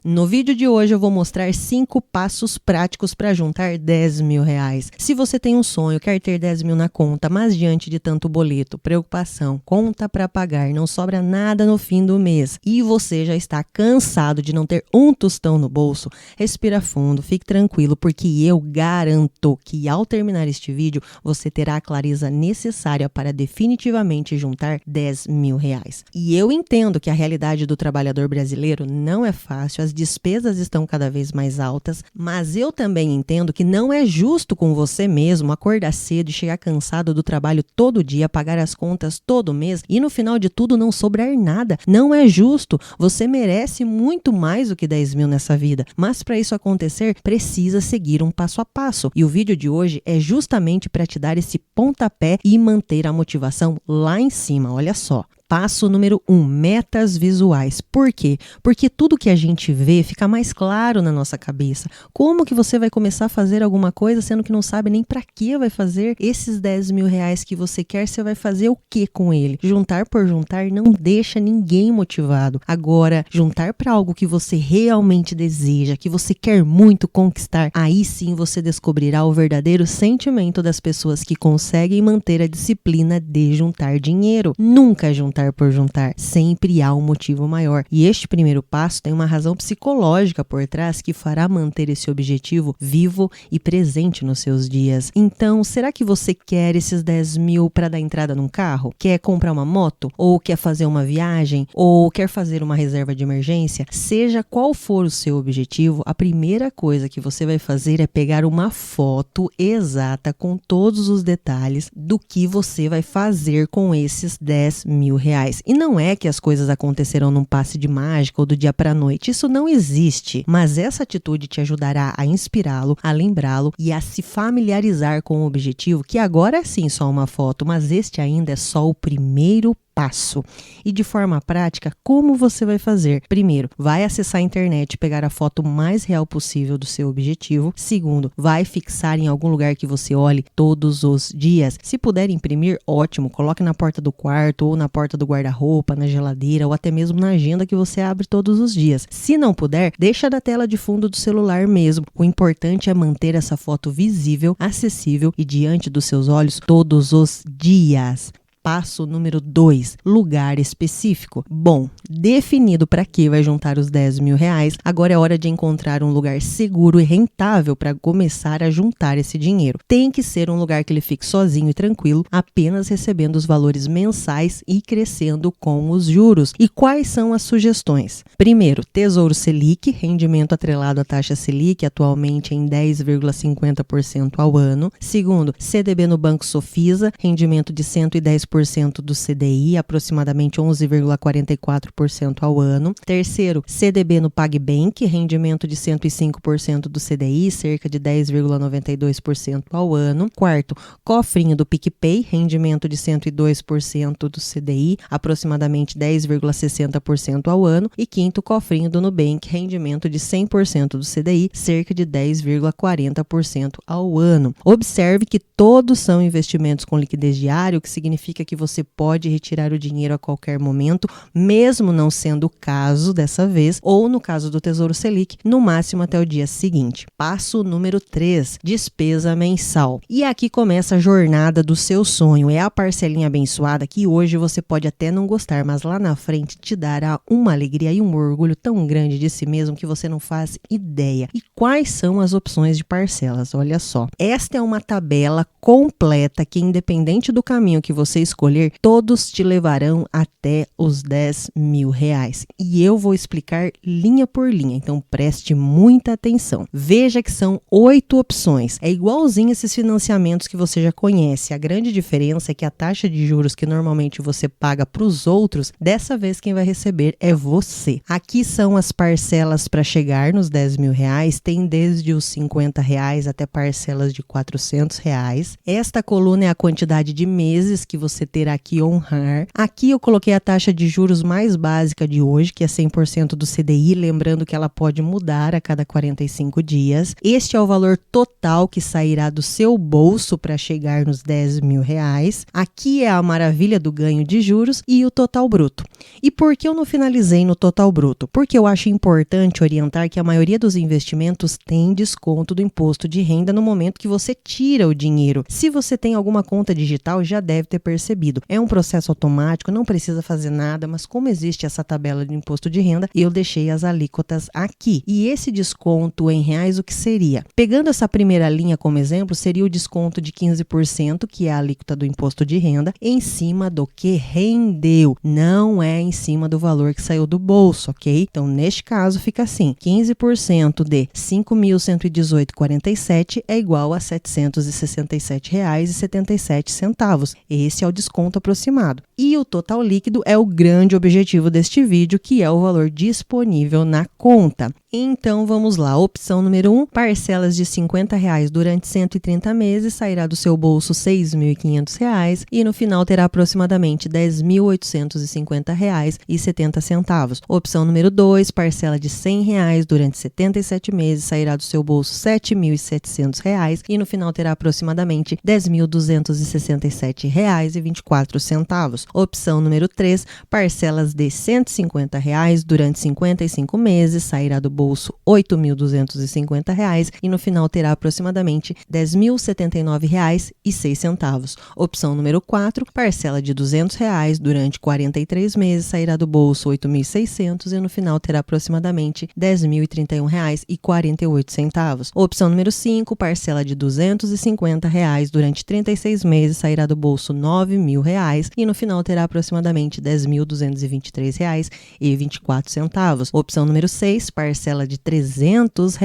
No vídeo de hoje eu vou mostrar 5 passos práticos para juntar 10 mil reais. Se você tem um sonho, quer ter 10 mil na conta, mas diante de tanto boleto, preocupação, conta para pagar, não sobra nada no fim do mês e você já está cansado de não ter um tostão no bolso, respira fundo, fique tranquilo, porque eu garanto que ao terminar este vídeo você terá a clareza necessária para definitivamente juntar 10 mil reais. E eu entendo que a realidade do trabalhador brasileiro não é fácil, as despesas estão cada vez mais altas, mas eu também entendo que não é justo com você mesmo acordar cedo e chegar cansado do trabalho todo dia, pagar as contas todo mês e no final de tudo não sobrar nada. Não é justo, você merece muito mais do que 10 mil nessa vida, mas para isso acontecer precisa seguir um passo a passo e o vídeo de hoje é justamente para te dar esse pontapé e manter a motivação lá em cima, olha só. Passo número 1, metas visuais. Por quê? Porque tudo que a gente vê fica mais claro na nossa cabeça. Como que você vai começar a fazer alguma coisa sendo que não sabe nem para que vai fazer? Esses 10 mil reais que você quer, você vai fazer o que com ele? Juntar por juntar não deixa ninguém motivado. Agora, juntar para algo que você realmente deseja, que você quer muito conquistar, aí sim você descobrirá o verdadeiro sentimento das pessoas que conseguem manter a disciplina de juntar dinheiro. Nunca juntar por juntar, sempre há um motivo maior. E este primeiro passo tem uma razão psicológica por trás que fará manter esse objetivo vivo e presente nos seus dias. Então, será que você quer esses 10 mil para dar entrada num carro? Quer comprar uma moto? Ou quer fazer uma viagem? Ou quer fazer uma reserva de emergência? Seja qual for o seu objetivo, a primeira coisa que você vai fazer é pegar uma foto exata com todos os detalhes do que você vai fazer com esses 10 mil reais. E não é que as coisas acontecerão num passe de mágica ou do dia para a noite, isso não existe, mas essa atitude te ajudará a inspirá-lo, a lembrá-lo e a se familiarizar com o objetivo, que agora é sim só uma foto, mas este ainda é só o primeiro passo. E de forma prática, como você vai fazer? Primeiro, vai acessar a internet e pegar a foto mais real possível do seu objetivo. Segundo, vai fixar em algum lugar que você olhe todos os dias. Se puder imprimir, ótimo, coloque na porta do quarto ou na porta do guarda-roupa, na geladeira ou até mesmo na agenda que você abre todos os dias. Se não puder, deixa da tela de fundo do celular mesmo. O importante é manter essa foto visível, acessível e diante dos seus olhos todos os dias. Passo número 2, lugar específico. Bom, definido para que vai juntar os 10 mil reais, agora é hora de encontrar um lugar seguro e rentável para começar a juntar esse dinheiro. Tem que ser um lugar que ele fique sozinho e tranquilo, apenas recebendo os valores mensais e crescendo com os juros. E quais são as sugestões? Primeiro, Tesouro Selic, rendimento atrelado à taxa Selic, atualmente em 10,50% ao ano. Segundo, CDB no Banco Sofisa, rendimento de 110% do CDI, aproximadamente 11,44% ao ano. Terceiro, CDB no PagBank, rendimento de 105% do CDI, cerca de 10,92% ao ano. Quarto, cofrinho do PicPay, rendimento de 102% do CDI, aproximadamente 10,60% ao ano. E quinto, cofrinho do Nubank, rendimento de 100% do CDI, cerca de 10,40% ao ano. Observe que todos são investimentos com liquidez diária, o que significa que você pode retirar o dinheiro a qualquer momento, mesmo não sendo o caso dessa vez, ou no caso do Tesouro Selic, no máximo até o dia seguinte. Passo número 3, despesa mensal. E aqui começa a jornada do seu sonho. É a parcelinha abençoada que hoje você pode até não gostar, mas lá na frente te dará uma alegria e um orgulho tão grande de si mesmo que você não faz ideia. E quais são as opções de parcelas? Olha só. Esta é uma tabela completa que, independente do caminho que você escolher, todos te levarão até os 10 mil reais. E eu vou explicar linha por linha, então preste muita atenção. Veja que são 8 opções. É igualzinho esses financiamentos que você já conhece. A grande diferença é que a taxa de juros que normalmente você paga para os outros, dessa vez quem vai receber é você. Aqui são as parcelas para chegar nos 10 mil reais. Tem desde os 50 reais até parcelas de 400 reais. Esta coluna é a quantidade de meses que você você terá que honrar. Aqui eu coloquei a taxa de juros mais básica de hoje, que é 100% do CDI, lembrando que ela pode mudar a cada 45 dias. Este é o valor total que sairá do seu bolso para chegar nos R$10.000. Aqui é a maravilha do ganho de juros e o total bruto. E por que eu não finalizei no total bruto? Porque eu acho importante orientar que a maioria dos investimentos tem desconto do imposto de renda no momento que você tira o dinheiro. Se você tem alguma conta digital, já deve ter percebido. É um processo automático, não precisa fazer nada, mas como existe essa tabela de imposto de renda, eu deixei as alíquotas aqui. E esse desconto em reais, o que seria? Pegando essa primeira linha como exemplo, seria o desconto de 15%, que é a alíquota do imposto de renda, em cima do que rendeu. Não é em cima do valor que saiu do bolso, ok? Então, neste caso, fica assim: 15% de R$ 5.118,47 é igual a R$ 767,77. Esse é o desconto aproximado. E o total líquido é o grande objetivo deste vídeo, que é o valor disponível na conta. Então, vamos lá. Opção número 1, parcelas de R$ 50 durante 130 meses, sairá do seu bolso R$ 6.500 e no final terá aproximadamente R$ 10.850,70. Opção número 2, parcela de R$ 100 durante 77 meses, sairá do seu bolso R$ 7.700 e no final terá aproximadamente R$ 10.267,24. Opção número 3, parcelas de R$ 150 durante 55 meses, sairá do bolso R$ 8.250 e no final terá aproximadamente R$ 10.079,06. Opção número 4, parcela de R$ 200 durante 43 meses, sairá do bolso R$ 8.600 e no final terá aproximadamente R$ 10.031,48. Opção número 5, parcela de R$ 250 durante 36 meses, sairá do bolso R$ 9.000 e no final terá aproximadamente R$ 10.223,24. Opção número 6, parcela de R$ 300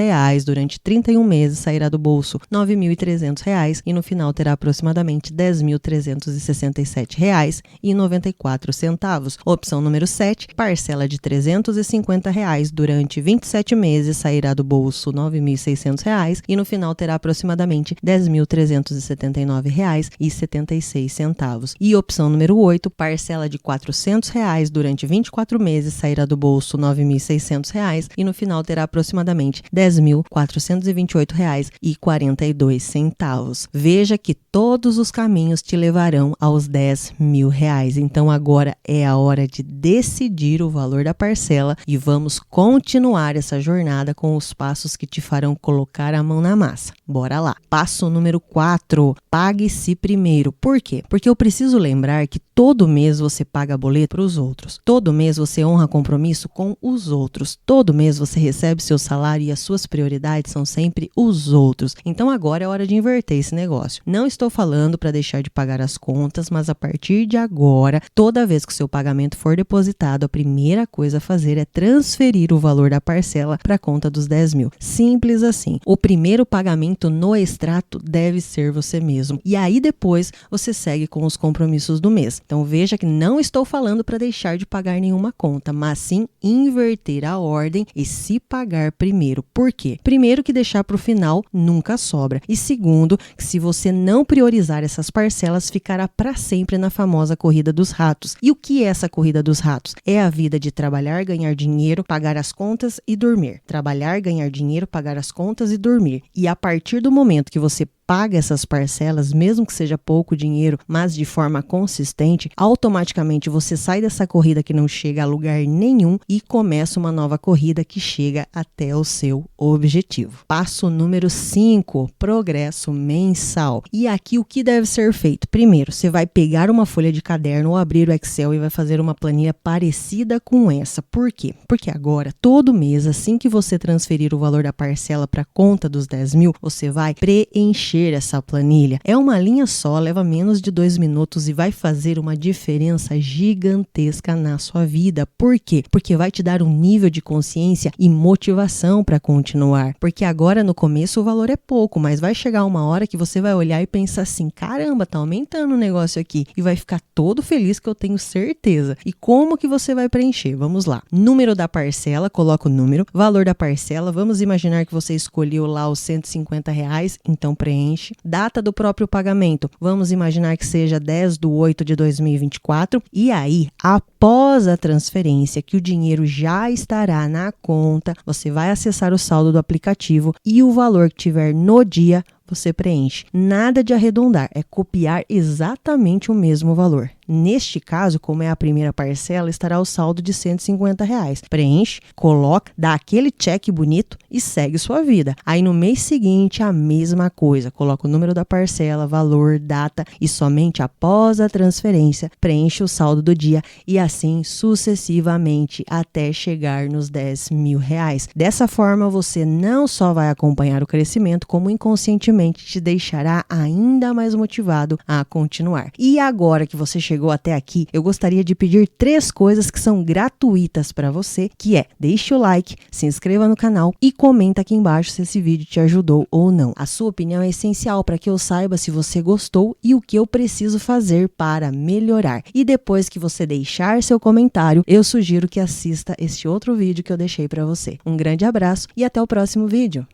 durante 31 meses, sairá do bolso R$ 9.300 e no final terá aproximadamente R$ 10.367,94. Opção número 7, parcela de R$ 350 durante 27 meses, sairá do bolso R$ 9.600 e no final terá aproximadamente R$ 10.379,76. E opção número 8, parcela de R$ 400 durante 24 meses, sairá do bolso R$ 9.600 e no final terá aproximadamente R$ 10.428,42. Veja que todos os caminhos te levarão aos R$10.000. Então agora é a hora de decidir o valor da parcela e vamos continuar essa jornada com os passos que te farão colocar a mão na massa. Bora lá. Passo número 4, pague-se primeiro. Por quê? Porque eu preciso lembrar que todo mês você paga boleto para os outros. Todo mês você honra compromisso com os outros. Todo mês você recebe seu salário e as suas prioridades são sempre os outros. Então agora é hora de inverter esse negócio. Não estou falando para deixar de pagar as contas, mas a partir de agora, toda vez que o seu pagamento for depositado, a primeira coisa a fazer é transferir o valor da parcela para a conta dos 10 mil. Simples assim. O primeiro pagamento no extrato deve ser você mesmo. E aí depois você segue com os compromissos do mês. Então veja que não estou falando para deixar de pagar nenhuma conta, mas sim inverter a ordem e se pagar primeiro. Por quê? Primeiro, que deixar para o final nunca sobra. E segundo, que se você não priorizar essas parcelas, ficará para sempre na famosa corrida dos ratos. E o que é essa corrida dos ratos? É a vida de trabalhar, ganhar dinheiro, pagar as contas e dormir. Trabalhar, ganhar dinheiro, pagar as contas e dormir. E a partir do momento que você paga essas parcelas, mesmo que seja pouco dinheiro, mas de forma consistente, automaticamente você sai dessa corrida que não chega a lugar nenhum e começa uma nova corrida que chega até o seu objetivo. Passo número 5, progresso mensal. E aqui o que deve ser feito? Primeiro, você vai pegar uma folha de caderno ou abrir o Excel e vai fazer uma planilha parecida com essa. Por quê? Porque agora, todo mês, assim que você transferir o valor da parcela para a conta dos 10 mil, você vai preencher essa planilha. É uma linha só, leva menos de 2 minutos e vai fazer uma diferença gigantesca na sua vida. Por quê? Porque vai te dar um nível de consciência e motivação para continuar. Porque agora no começo o valor é pouco, mas vai chegar uma hora que você vai olhar e pensar assim: caramba, tá aumentando o negócio aqui. E vai ficar todo feliz, que eu tenho certeza. E como que você vai preencher? Vamos lá. Número da parcela, coloca o número. Valor da parcela, vamos imaginar que você escolheu lá os R$150, então preenche. preenche. Data do próprio pagamento, vamos imaginar que seja 10/8/2024. E aí, após a transferência, que o dinheiro já estará na conta, você vai acessar o saldo do aplicativo e o valor que tiver no dia, você preenche. Nada de arredondar, é copiar exatamente o mesmo valor. Neste caso, como é a primeira parcela, estará o saldo de R$150. Preenche, coloca, dá aquele check bonito e segue sua vida. Aí no mês seguinte, a mesma coisa. Coloca o número da parcela, valor, data e somente após a transferência, preenche o saldo do dia e assim sucessivamente até chegar nos R$10.000. Dessa forma, você não só vai acompanhar o crescimento, como inconscientemente te deixará ainda mais motivado a continuar. E agora que você chegou até aqui, eu gostaria de pedir 3 coisas que são gratuitas para você, que é: deixe o like, se inscreva no canal e comenta aqui embaixo se esse vídeo te ajudou ou não. A sua opinião é essencial para que eu saiba se você gostou e o que eu preciso fazer para melhorar. E depois que você deixar seu comentário, eu sugiro que assista este outro vídeo que eu deixei para você. Um grande abraço e até o próximo vídeo.